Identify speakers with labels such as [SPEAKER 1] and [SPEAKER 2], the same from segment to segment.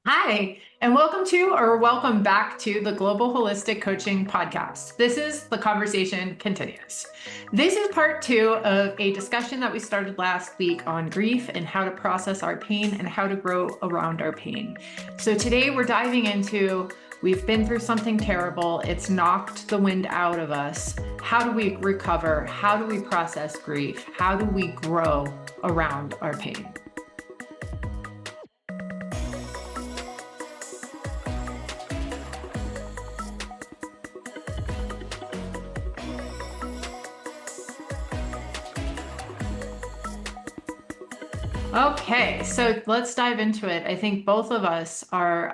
[SPEAKER 1] Hi, and welcome back to the Global Holistic Coaching Podcast. This is The Conversation Continues. This is part two of a discussion that we started last week on grief and how to process our pain and how to grow around our pain. So today we're diving into we've been through something terrible, it's knocked the wind out of us. How do we recover? How do we process grief? How do we grow around our pain? Okay, so let's dive into it. I think both of us are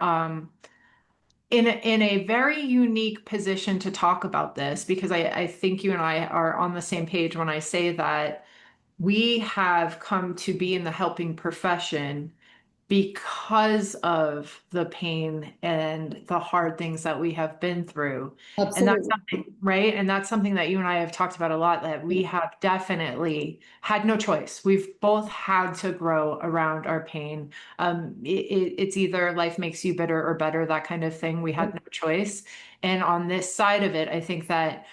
[SPEAKER 1] in a very unique position to talk about this because I think you and I are on the same page when I say that we have come to be in the helping profession because of the pain and the hard things that we have been through. And that's
[SPEAKER 2] Absolutely.
[SPEAKER 1] something, right? And that's something that you and I have talked about a lot, that we have definitely had no choice. We've both had to grow around our pain. It's either life makes you bitter or better, that kind of thing. We had no choice. And on this side of it, I think that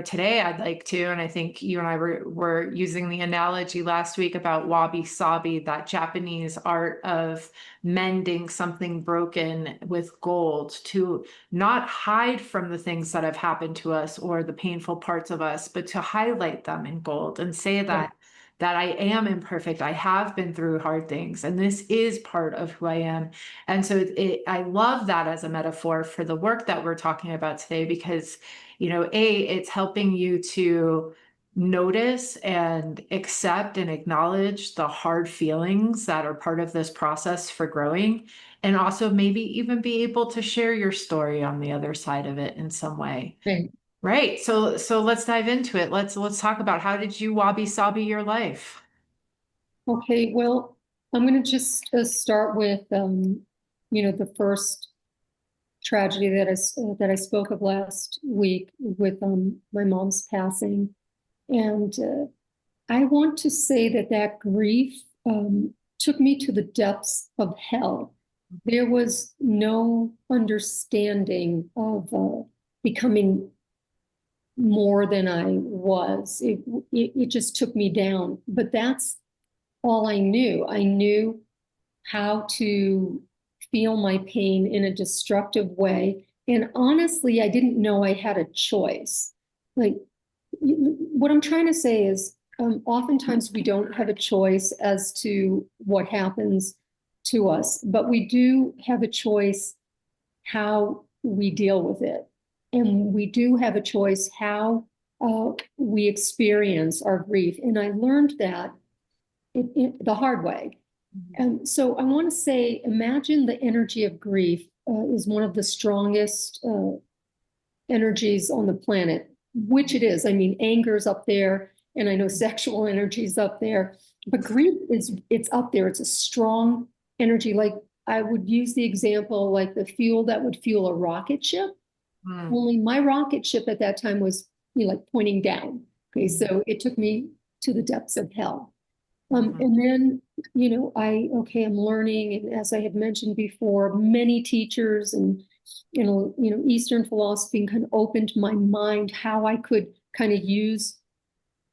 [SPEAKER 1] today I'd like to, and I think you and I were using the analogy last week about wabi-sabi, that Japanese art of mending something broken with gold, to not hide from the things that have happened to us or the painful parts of us, but to highlight them in gold and say that I am imperfect. I have been through hard things, and this is part of who I am. And so I love that as a metaphor for the work that we're talking about today, because it's helping you to notice and accept and acknowledge the hard feelings that are part of this process for growing, and also maybe even be able to share your story on the other side of it in some way.
[SPEAKER 2] Right.
[SPEAKER 1] Right. So let's dive into it. Let's talk about, how did you wabi-sabi your life?
[SPEAKER 2] Okay. Well, I'm going to just start with, the first tragedy that I spoke of last week with my mom's passing, and I want to say that grief took me to the depths of hell. There was no understanding of becoming more than I was. It just took me down. But that's all I knew. I knew how to feel my pain in a destructive way. And honestly, I didn't know I had a choice. Like, what I'm trying to say is, oftentimes we don't have a choice as to what happens to us, but we do have a choice how we deal with it. And we do have a choice how we experience our grief. And I learned that the hard way. And so I want to say, imagine the energy of grief is one of the strongest energies on the planet, which it is. I mean, anger's up there, and I know sexual energy is up there, but grief it's up there. It's a strong energy. Like, I would use the example like the fuel that would fuel a rocket ship.
[SPEAKER 1] Mm.
[SPEAKER 2] Only my rocket ship at that time was, like, pointing down. Okay, so it took me to the depths of hell.
[SPEAKER 1] Mhm.
[SPEAKER 2] And then, I'm learning, and as I had mentioned before, many teachers and Eastern philosophy kind of opened my mind how I could kind of use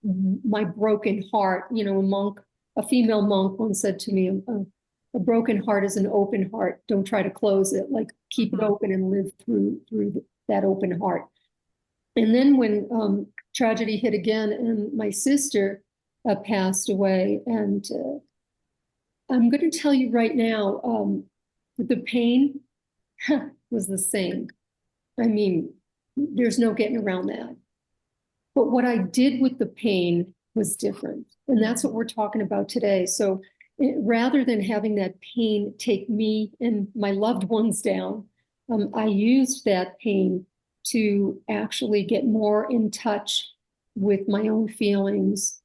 [SPEAKER 2] my broken heart. A female monk once said to me, "A broken heart is an open heart. Don't try to close it. Like, keep it
[SPEAKER 1] Mhm.
[SPEAKER 2] open and live through that open heart." And then when tragedy hit again, and my sister passed away, and I'm going to tell you right now, the pain was the same. I mean, there's no getting around that. But what I did with the pain was different. And that's what we're talking about today. So rather than having that pain take me and my loved ones down, I used that pain to actually get more in touch with my own feelings,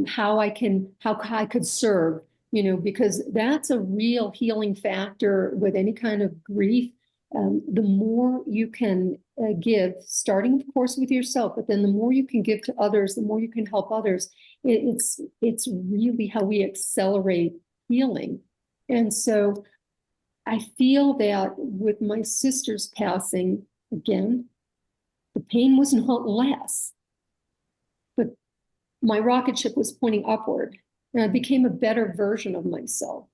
[SPEAKER 2] how I could serve, because that's a real healing factor with any kind of grief. The more you can give, starting, of course, with yourself, but then the more you can give to others, the more you can help others. It's really how we accelerate healing. And so I feel that with my sister's passing, again, the pain was not less, but my rocket ship was pointing upward, and I became a better version of myself.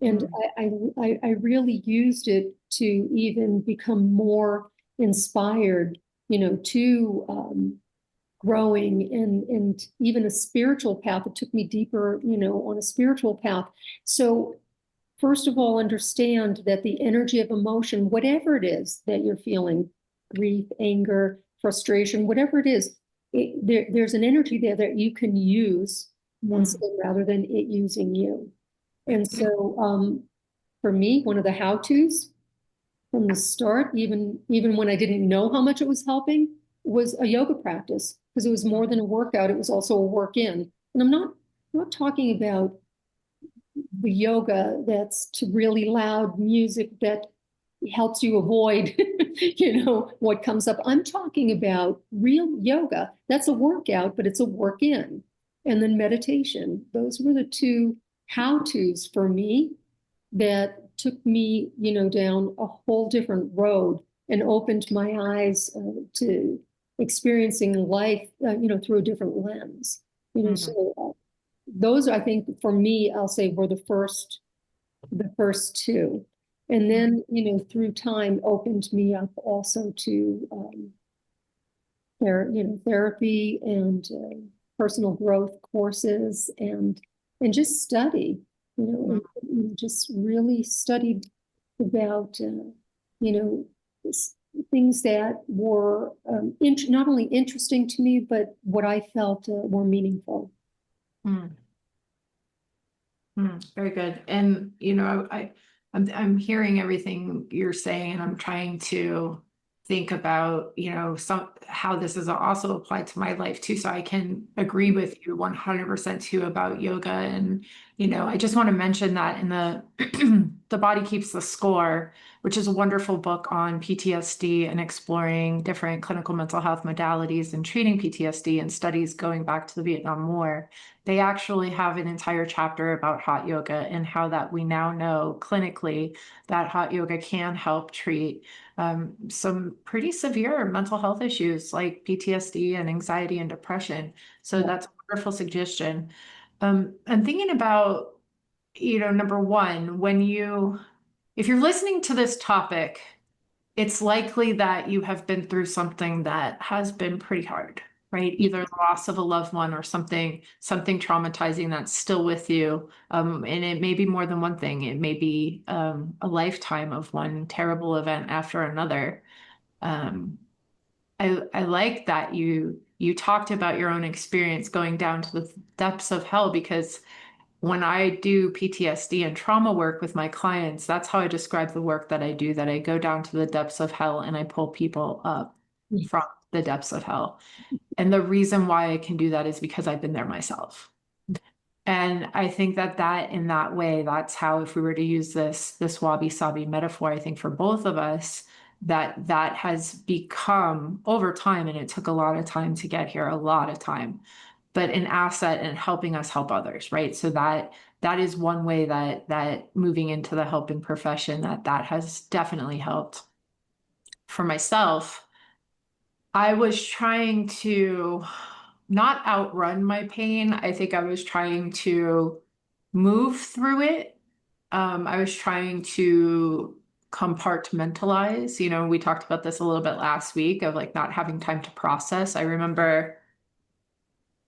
[SPEAKER 2] And I really used it to even become more inspired, to growing and even a spiritual path. It took me deeper, on a spiritual path. So first of all, understand that the energy of emotion, whatever it is that you're feeling, grief, anger, frustration, whatever it is, there's an energy there that you can use once again, rather than it using you. And so for me, one of the how-tos from the start, even when I didn't know how much it was helping, was a yoga practice, because it was more than a workout. It was also a work in. And I'm not talking about the yoga that's to really loud music that helps you avoid, what comes up. I'm talking about real yoga. That's a workout, but it's a work in. And then meditation. Those were the two how-tos for me that took me, down a whole different road and opened my eyes to experiencing life, through a different lens. So those, I think, for me, I'll say, were the first two. And then, through time opened me up also to therapy and personal growth courses and just study, just really studied about, things that were not only interesting to me, but what I felt were meaningful.
[SPEAKER 1] Very good. And, I'm hearing everything you're saying, and I'm trying to think about, how this is also applied to my life too. So I can agree with you 100% too about yoga. And, I just want to mention that in the The Body Keeps the Score, which is a wonderful book on PTSD and exploring different clinical mental health modalities and treating PTSD and studies going back to the Vietnam War. They actually have an entire chapter about hot yoga and how that we now know clinically that hot yoga can help treat some pretty severe mental health issues like PTSD and anxiety and depression. So that's a wonderful suggestion. I'm thinking about, number one, if you're listening to this topic, it's likely that you have been through something that has been pretty hard, right? Either the loss of a loved one or something traumatizing that's still with you. And it may be more than one thing. It may be a lifetime of one terrible event after another. I like that you talked about your own experience going down to the depths of hell, because when I do PTSD and trauma work with my clients, that's how I describe the work that I do, that I go down to the depths of hell and I pull people up from the depths of hell. And the reason why I can do that is because I've been there myself. And I think that in that way, that's how, if we were to use this wabi-sabi metaphor, I think for both of us, that has become over time, and it took a lot of time to get here, a lot of time, but an asset in helping us help others, right? So that is one way that moving into the helping profession, that has definitely helped. For myself, I was trying to not outrun my pain. I think I was trying to move through it. I was trying to compartmentalize. We talked about this a little bit last week of like not having time to process. I remember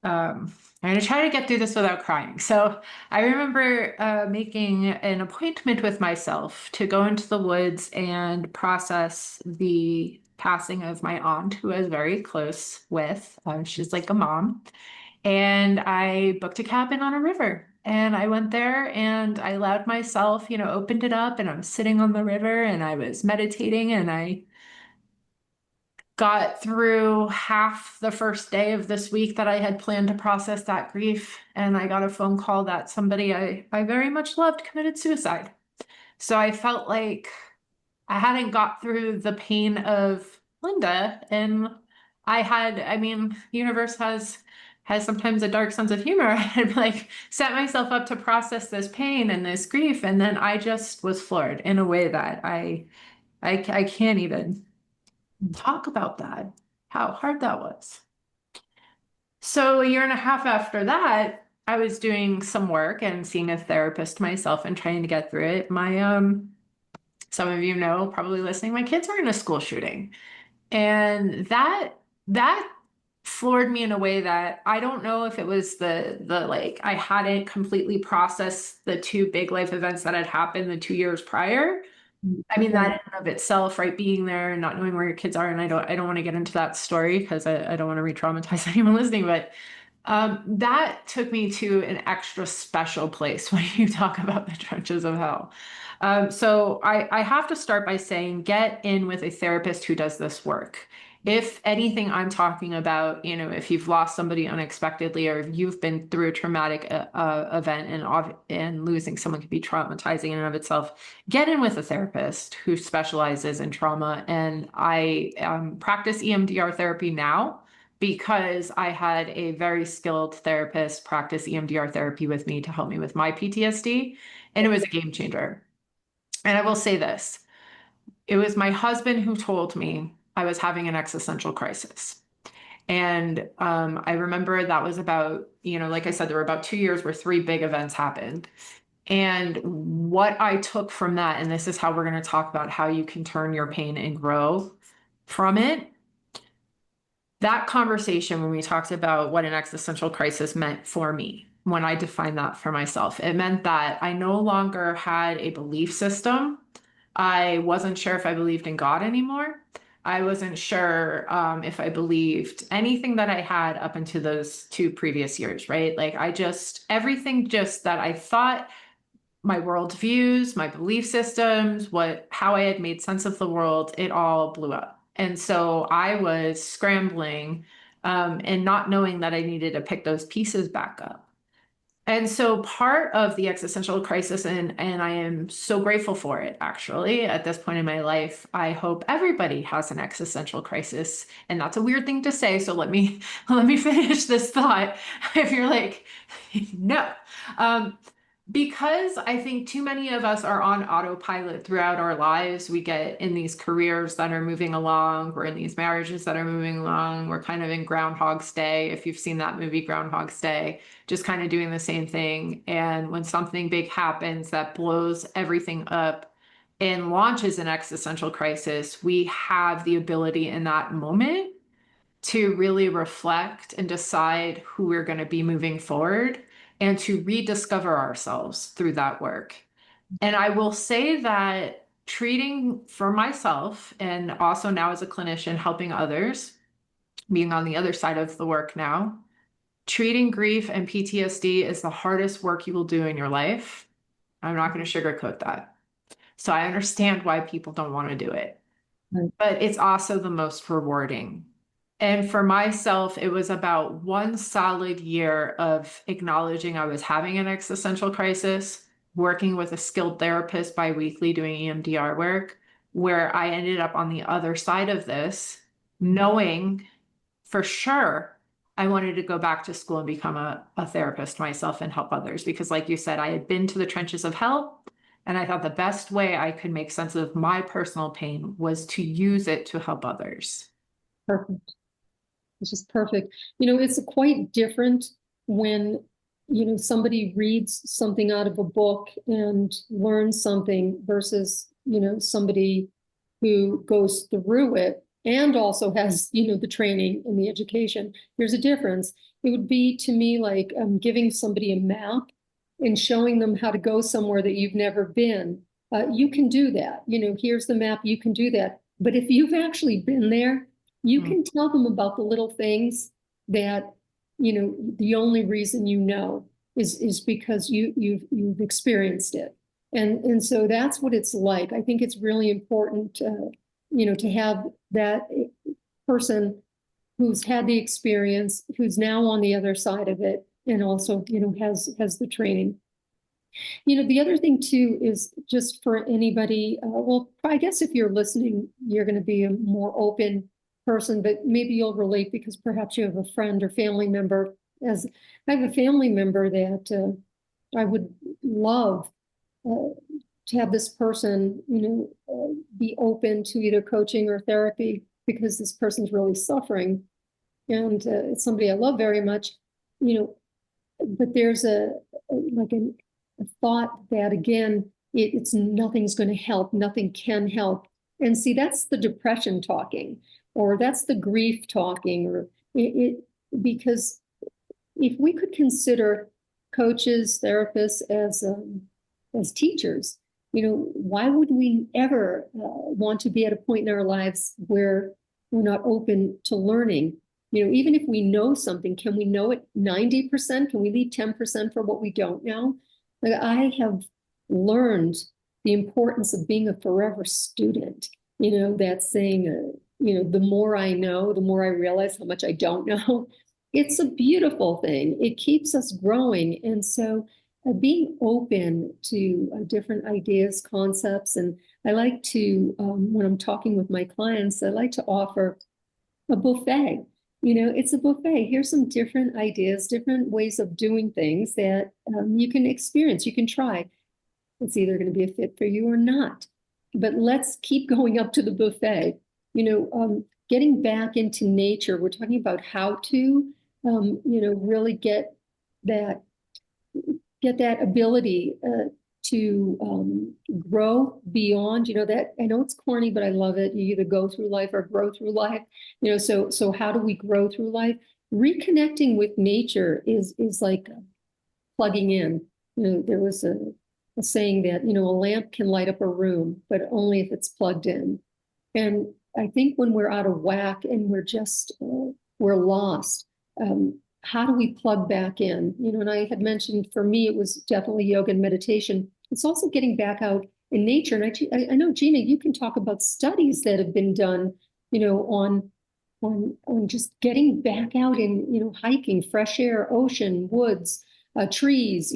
[SPEAKER 1] I'm going to try to get through this without crying. So I remember making an appointment with myself to go into the woods and process the passing of my aunt, who I was very close with. She's like a mom. And I booked a cabin on a river. And I went there and I allowed myself, opened it up, and I'm sitting on the river and I was meditating, and I got through half the first day of this week that I had planned to process that grief. And I got a phone call that somebody I very much loved committed suicide. So I felt like I hadn't got through the pain of Linda. And universe has sometimes a dark sense of humor. I had like set myself up to process this pain and this grief, and then I just was floored in a way that I can't even talk about that, how hard that was. So a year and a half after that, I was doing some work and seeing a therapist myself and trying to get through it. Some of you know, probably listening, my kids were in a school shooting. And that floored me in a way that I don't know if it was the like I hadn't completely processed the two big life events that had happened the 2 years prior. I mean, that in and of itself, right, being there and not knowing where your kids are, and I don't want to get into that story because I don't want to re-traumatize anyone listening, but that took me to an extra special place when you talk about the trenches of hell. So I have to start by saying, get in with a therapist who does this work. If anything I'm talking about, if you've lost somebody unexpectedly or if you've been through a traumatic event, and losing someone can be traumatizing in and of itself, get in with a therapist who specializes in trauma. And I practice EMDR therapy now because I had a very skilled therapist practice EMDR therapy with me to help me with my PTSD, and it was a game changer. And I will say this, it was my husband who told me I was having an existential crisis. And I remember that was about, like I said, there were about 2 years where three big events happened. And what I took from that, and this is how we're going to talk about how you can turn your pain and grow from it. That conversation, when we talked about what an existential crisis meant for me, when I defined that for myself, it meant that I no longer had a belief system. I wasn't sure if I believed in God anymore. I wasn't sure if I believed anything that I had up until those 2 previous years, right? Like everything just that I thought, my worldviews, my belief systems, how I had made sense of the world, it all blew up. And so I was scrambling and not knowing that I needed to pick those pieces back up. And so part of the existential crisis, and I am so grateful for it, actually, at this point in my life, I hope everybody has an existential crisis. And that's a weird thing to say. So let me finish this thought. If you're like, no. Because I think too many of us are on autopilot throughout our lives. We get in these careers that are moving along. We're in these marriages that are moving along. We're kind of in Groundhog's Day. If you've seen that movie, Groundhog's Day, just kind of doing the same thing. And when something big happens that blows everything up and launches an existential crisis, we have the ability in that moment to really reflect and decide who we're going to be moving forward and to rediscover ourselves through that work. And I will say that treating for myself and also now as a clinician helping others, being on the other side of the work now, treating grief and PTSD is the hardest work you will do in your life. I'm not going to sugarcoat that. So I understand why people don't want to do it, but it's also the most rewarding. And for myself, it was about 1 solid year of acknowledging I was having an existential crisis, working with a skilled therapist biweekly doing EMDR work, where I ended up on the other side of this, knowing for sure I wanted to go back to school and become a therapist myself and help others. Because, like you said, I had been to the trenches of hell. And I thought the best way I could make sense of my personal pain was to use it to help others.
[SPEAKER 2] Perfect. It's just perfect. It's quite different when, somebody reads something out of a book and learns something versus, somebody who goes through it and also has, the training and the education. There's a difference. It would be to me like giving somebody a map and showing them how to go somewhere that you've never been. You can do that. Here's the map. You can do that. But if you've actually been there, you can tell them about the little things that, the only reason is because you've experienced it. And so that's what it's like. I think it's really important, to have that person who's had the experience, who's now on the other side of it, and also, has the training. The other thing too is just for anybody, well, I guess if you're listening, you're going to be a more open person, but maybe you'll relate because perhaps you have a friend or family member as I have a family member that I would love to have this person, be open to either coaching or therapy because this person's really suffering, and it's somebody I love very much, you know. But there's like a thought that again, it's nothing's going to help, nothing can help, and see that's the depression talking, or that's the grief talking, or because if we could consider coaches, therapists as teachers, why would we ever want to be at a point in our lives where we're not open to learning? Even if we know something, can we know it 90%? Can we leave 10% for what we don't know? Like, I have learned the importance of being a forever student. That saying, the more I know, the more I realize how much I don't know. It's a beautiful thing. It keeps us growing. And so being open to different ideas, concepts, and I like to, when I'm talking with my clients, I like to offer a buffet. It's a buffet. Here's some different ideas, different ways of doing things that you can experience, you can try. It's either going to be a fit for you or not. But let's keep going up to the buffet. Getting back into nature, we're talking about how to, really get that ability to grow beyond, that I know it's corny, but I love it. You either go through life or grow through life. So how do we grow through life? Reconnecting with nature is like plugging in. There was a saying that, a lamp can light up a room, but only if it's plugged in. And I think when we're out of whack and we're lost, how do we plug back in? And I had mentioned, for me, it was definitely yoga and meditation. It's also getting back out in nature. And I know, Gina, you can talk about studies that have been done, on just getting back out in, hiking, fresh air, ocean, woods, trees,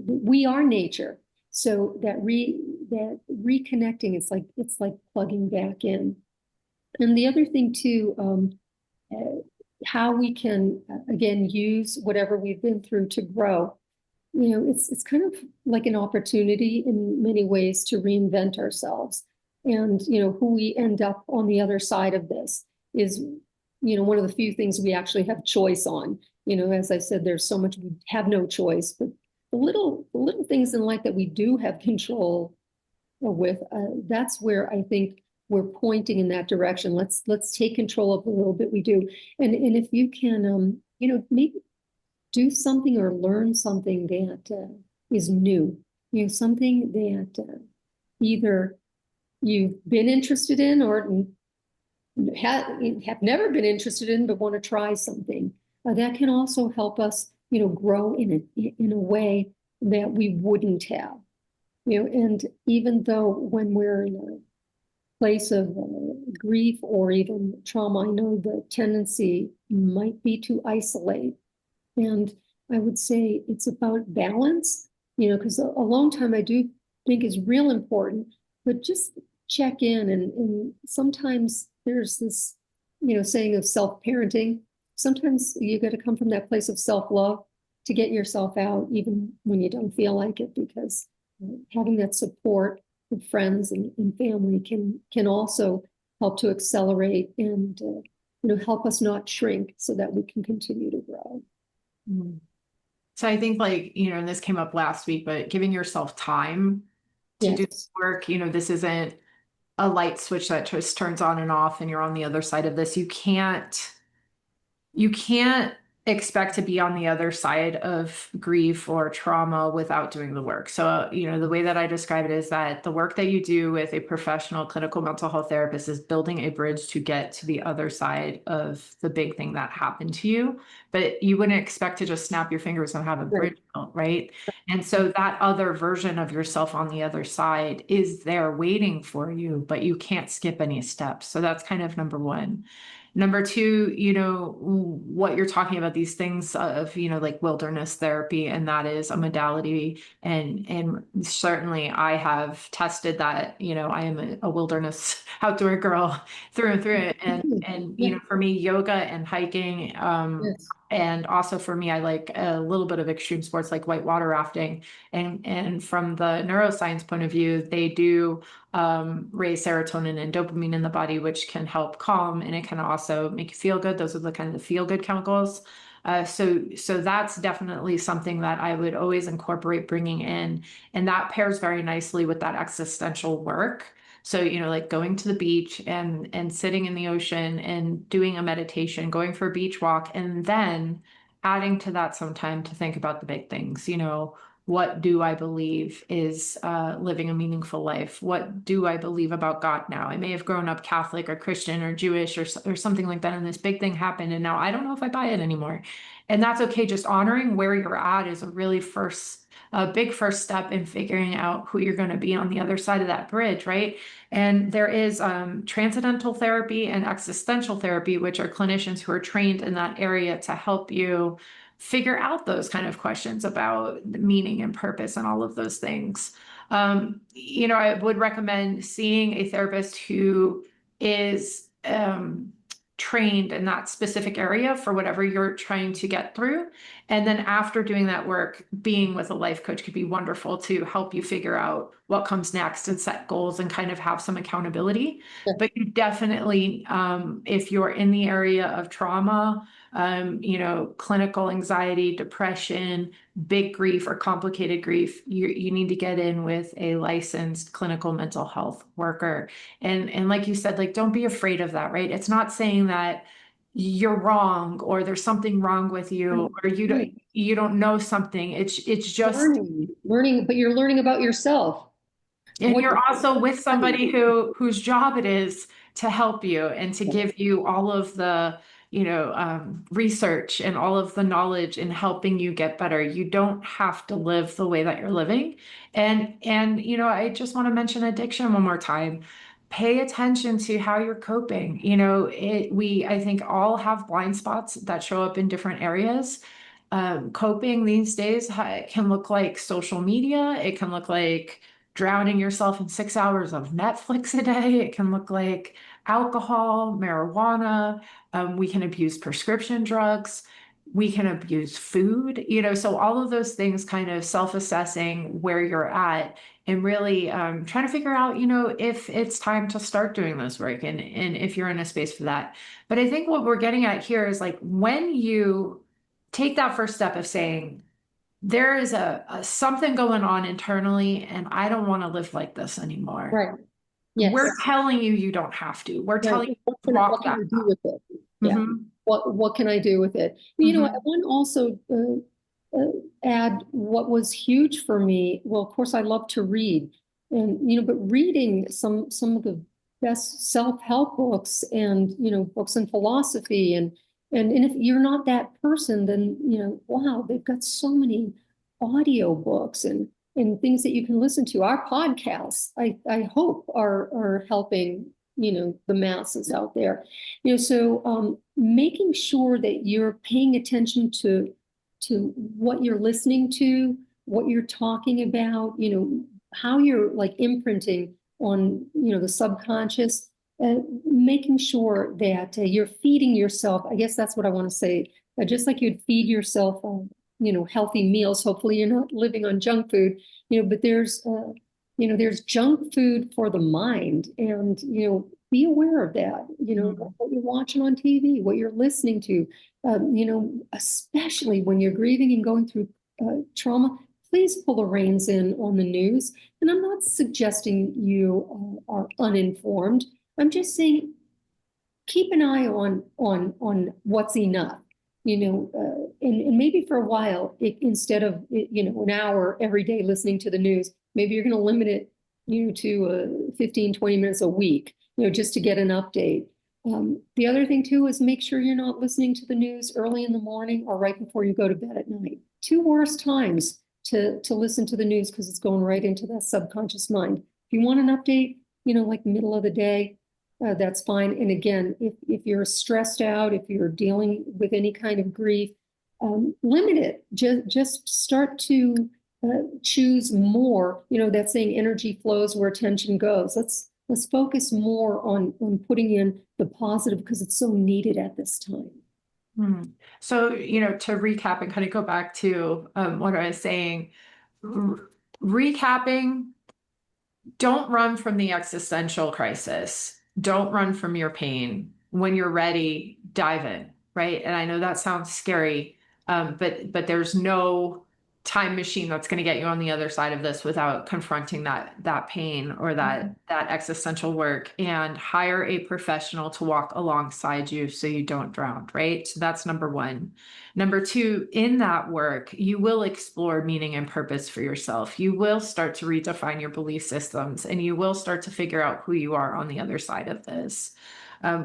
[SPEAKER 2] we are nature. So that reconnecting, it's like plugging back in. And the other thing too, how we can again use whatever we've been through to grow. It's kind of like an opportunity in many ways to reinvent ourselves. And who we end up on the other side of this is one of the few things we actually have choice on. As I said, there's so much we have no choice, but the little things in life that we do have control with, that's where I think we're pointing in that direction. Let's take control of the little bit we do. And if you can, maybe do something or learn something that is new, something that either you've been interested in or have never been interested in, but want to try something. That can also help us, grow in a way that we wouldn't have. And even though when we're in a place of grief or even trauma, I know the tendency might be to isolate. And I would say it's about balance, because alone time I do think is real important, but just check in. And sometimes there's this, saying of self-parenting. Sometimes you got to come from that place of self-love to get yourself out, even when you don't feel like it, because having that support with friends and family can also help to accelerate and help us not shrink so that we can continue to grow.
[SPEAKER 1] Mm. So I think and this came up last week, but giving yourself time to do work, this isn't a light switch that just turns on and off and you're on the other side of this. You can't expect to be on the other side of grief or trauma without doing the work. So, the way that I describe it is that the work that you do with a professional clinical mental health therapist is building a bridge to get to the other side of the big thing that happened to you. But you wouldn't expect to just snap your fingers and have a bridge built, right? And so that other version of yourself on the other side is there waiting for you, but you can't skip any steps. So that's kind of number one. Number two, what you're talking about, these things of, like wilderness therapy, and that is a modality. And certainly I have tested that, I am a wilderness outdoor girl through and through. And for me, yoga and hiking, And also for me, I like a little bit of extreme sports like whitewater rafting. And from the neuroscience point of view, they do raise serotonin and dopamine in the body, which can help calm, and it can also make you feel good. Those are the kind of the feel good chemicals. So that's definitely something that I would always incorporate bringing in, and that pairs very nicely with that existential work. So, like going to the beach and sitting in the ocean and doing a meditation, going for a beach walk, and then adding to that some time to think about the big things. What do I believe is living a meaningful life? What do I believe about God now? I may have grown up Catholic or Christian or Jewish or something like that, and this big thing happened, and now I don't know if I buy it anymore. And that's okay. Just honoring where you're at is a big first step in figuring out who you're going to be on the other side of that bridge, right? And there is transcendental therapy and existential therapy, which are clinicians who are trained in that area to help you figure out those kind of questions about meaning and purpose and all of those things. I would recommend seeing a therapist who is trained in that specific area for whatever you're trying to get through. And then after doing that work, being with a life coach could be wonderful to help you figure out what comes next and set goals and kind of have some accountability.
[SPEAKER 2] Yeah.
[SPEAKER 1] But you definitely, if you're in the area of trauma, clinical anxiety, depression, big grief or complicated grief, you need to get in with a licensed clinical mental health worker. And like you said, like, don't be afraid of that, right? It's not saying that you're wrong or there's something wrong with you or you don't know something. It's just,
[SPEAKER 2] learning, but you're learning about yourself.
[SPEAKER 1] and you're also with somebody whose job it is to help you and to give you all of the research and all of the knowledge in helping you get better. You don't have to live the way that you're living. And I just want to mention addiction one more time. Pay attention to how you're coping. I think all have blind spots that show up in different areas. Coping these days can look like social media. It can look like drowning yourself in 6 hours of Netflix a day. It can look like alcohol, marijuana. We can abuse prescription drugs. We can abuse food, so all of those things, kind of self-assessing where you're at and really trying to figure out, if it's time to start doing this work and if you're in a space for that. But I think what we're getting at here is like when you take that first step of saying, there is a something going on internally and I don't want to live like this anymore.
[SPEAKER 2] Right. Yes.
[SPEAKER 1] We're telling you don't have to. We're telling you
[SPEAKER 2] what
[SPEAKER 1] to walk
[SPEAKER 2] can
[SPEAKER 1] that
[SPEAKER 2] I do with it? Yeah.
[SPEAKER 1] Mhm.
[SPEAKER 2] What can I do with it? I want to also add what was huge for me. Well, of course, I love to read, and but reading some of the best self-help books and books in philosophy and if you're not that person, then wow, they've got so many audio books and things that you can listen to. Our podcasts, I hope are helping the masses out there. So making sure that you're paying attention to what you're listening to, what you're talking about, how you're like imprinting on the subconscious, making sure that you're feeding yourself. I guess that's what I want to say. Just like you'd feed yourself healthy meals. Hopefully you're not living on junk food, but there's junk food for the mind, and be aware of that. What you're watching on TV, what you're listening to, especially when you're grieving and going through trauma. Please pull the reins in on the news. And I'm not suggesting you are uninformed. I'm just saying keep an eye on what's enough. And maybe for a while, instead of an hour every day listening to the news, maybe you're going to limit it to 15, 20 minutes a week, just to get an update. The other thing too is make sure you're not listening to the news early in the morning or right before you go to bed at night. Two worst times to listen to the news, because it's going right into that subconscious mind. If you want an update, like middle of the day, that's fine. And again, if you're stressed out, if you're dealing with any kind of grief, limit it. Just start to choose more. That saying, energy flows where attention goes. Let's focus more on putting in the positive, because it's so needed at this time.
[SPEAKER 1] So, to recap and kind of go back to what I was saying, recapping, don't run from the existential crisis. Don't run from your pain. When you're ready, dive in, right? And I know that sounds scary, but there's no time machine that's going to get you on the other side of this without confronting that pain or that existential work. And hire a professional to walk alongside you so you don't drown, right? So that's number one. Number two, in that work, you will explore meaning and purpose for yourself. You will start to redefine your belief systems, and you will start to figure out who you are on the other side of this.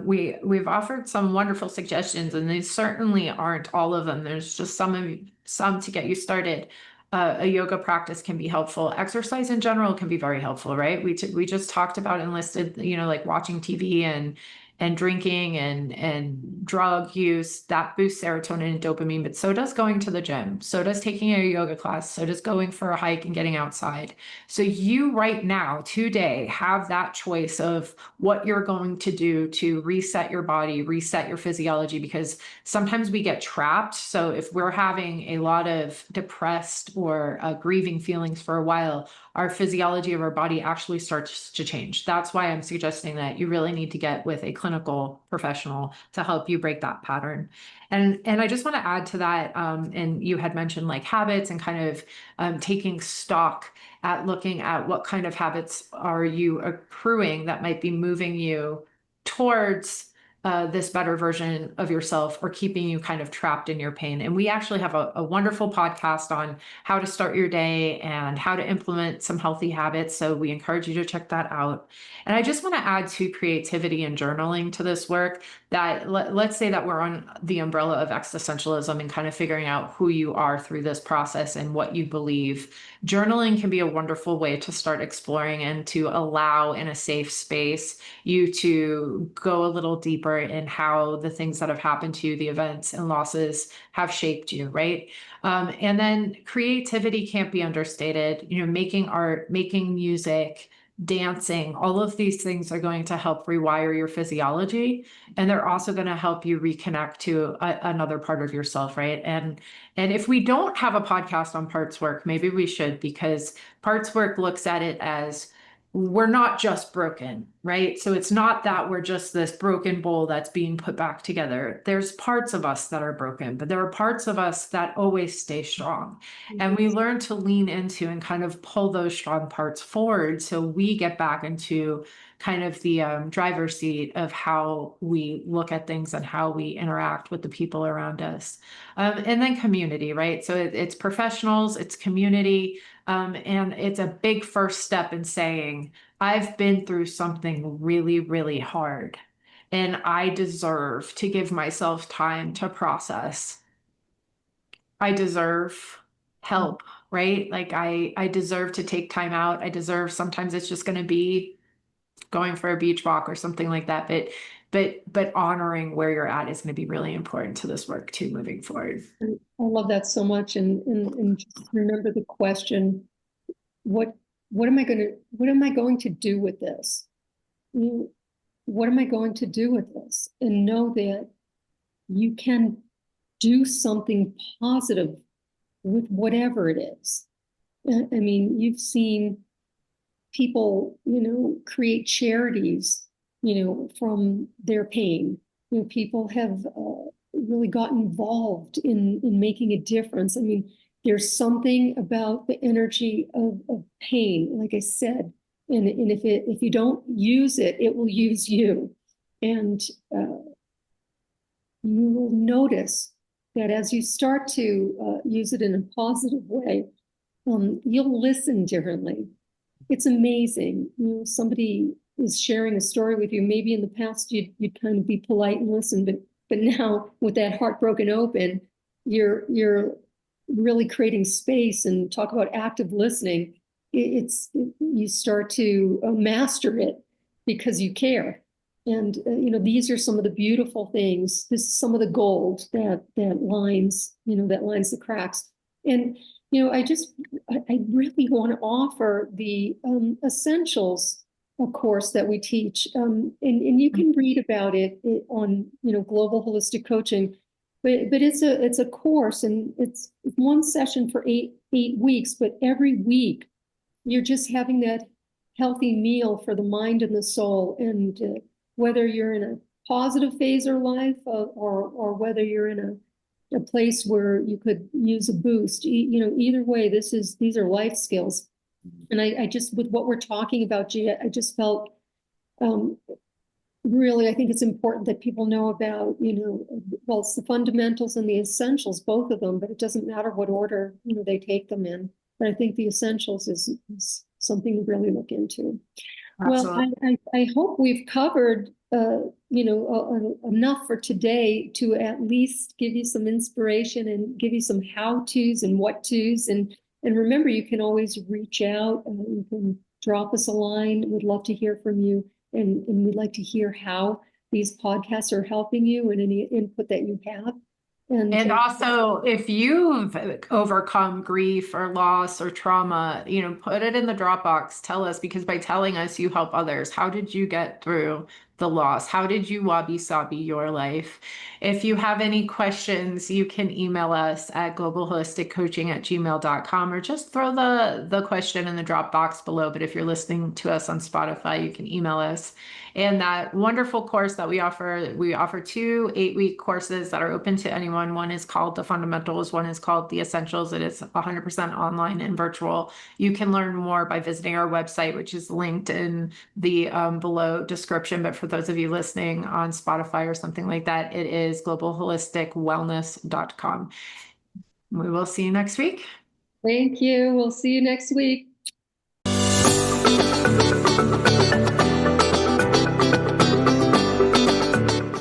[SPEAKER 1] We've offered some wonderful suggestions, and these certainly aren't all of them. There's just some to get you started. A yoga practice can be helpful. Exercise in general can be very helpful, right? We just talked about enlisted, like watching TV and drinking and drug use that boosts serotonin and dopamine, but so does going to the gym, so does taking a yoga class, so does going for a hike and getting outside. So you right now, today, have that choice of what you're going to do to reset your body, reset your physiology, because sometimes we get trapped. So if we're having a lot of depressed or grieving feelings for a while, our physiology of our body actually starts to change. That's why I'm suggesting that you really need to get with a clinical professional to help you break that pattern. And I just want to add to that, and you had mentioned like habits and kind of taking stock at looking at what kind of habits are you accruing that might be moving you towards this better version of yourself or keeping you kind of trapped in your pain. And we actually have a wonderful podcast on how to start your day and how to implement some healthy habits. So we encourage you to check that out. And I just want to add to creativity and journaling to this work that let's say that we're on the umbrella of existentialism and kind of figuring out who you are through this process and what you believe. Journaling can be a wonderful way to start exploring and to allow in a safe space you to go a little deeper in how the things that have happened to you, the events and losses have shaped you, right? And then creativity can't be understated. Making art, making music, dancing, all of these things are going to help rewire your physiology, and they're also going to help you reconnect to another part of yourself, right? And if we don't have a podcast on parts work, maybe we should, because parts work looks at it as we're not just broken, right? So it's not that we're just this broken bowl that's being put back together. There's parts of us that are broken, but there are parts of us that always stay strong. And we learn to lean into and kind of pull those strong parts forward so we get back into kind of the driver's seat of how we look at things and how we interact with the people around us. And then community, right? So it's professionals, it's community. And it's a big first step in saying, I've been through something really, really hard, and I deserve to give myself time to process. I deserve help, right? Like I deserve to take time out. I deserve, sometimes it's just going to be going for a beach walk or something like that. But honoring where you're at is going to be really important to this work too, moving forward.
[SPEAKER 2] I love that so much. And just remember the question, what what am I going to do with this? What am I going to do with this? And know that you can do something positive with whatever it is. I mean, you've seen people, create charities, from their pain. People have really got involved in making a difference. I mean, there's something about the energy of pain, like I said, and if you don't use it, it will use you. And you will notice that as you start to use it in a positive way, you'll listen differently. It's amazing. Somebody is sharing a story with you. Maybe in the past you'd kind of be polite and listen, but now with that heart broken open, you're really creating space. And talk about active listening. You start to master it because you care. And these are some of the beautiful things. This is some of the gold that lines the cracks. And I really want to offer the essentials, of course, that we teach. And you can read about it on Global Holistic Coaching. but it's a course, and it's one session for eight weeks, but every week you're just having that healthy meal for the mind and the soul. And whether you're in a positive phase of life, or whether you're in a place where you could use a boost, either way, these are life skills. And I just, with what we're talking about, Gia, I just felt, um, really, I think it's important that people know about, well, it's the fundamentals and the essentials, both of them, but it doesn't matter what order, they take them in. But I think the essentials is something to really look into. Well,
[SPEAKER 1] Absolutely.
[SPEAKER 2] I hope we've covered, enough for today to at least give you some inspiration and give you some how-tos and what-tos. And remember, you can always reach out, and you can drop us a line. We'd love to hear from you. And we'd like to hear how these podcasts are helping you and any input that you have.
[SPEAKER 1] And also, if you've overcome grief or loss or trauma, put it in the Dropbox. Tell us, because by telling us, you help others. How did you get through the loss? How did you wabi-sabi your life? If you have any questions, you can email us at globalholisticcoaching@gmail.com, or just throw the question in the Dropbox below. But if you're listening to us on Spotify, you can email us. And that wonderful course that we offer 2 8-week courses that are open to anyone. One is called The Fundamentals, one is called The Essentials. It is 100% online and virtual. You can learn more by visiting our website, which is linked in the below description. But for those of you listening on Spotify or something like that, it is globalholisticwellness.com. We will see you next week.
[SPEAKER 2] Thank you. We'll see you next week.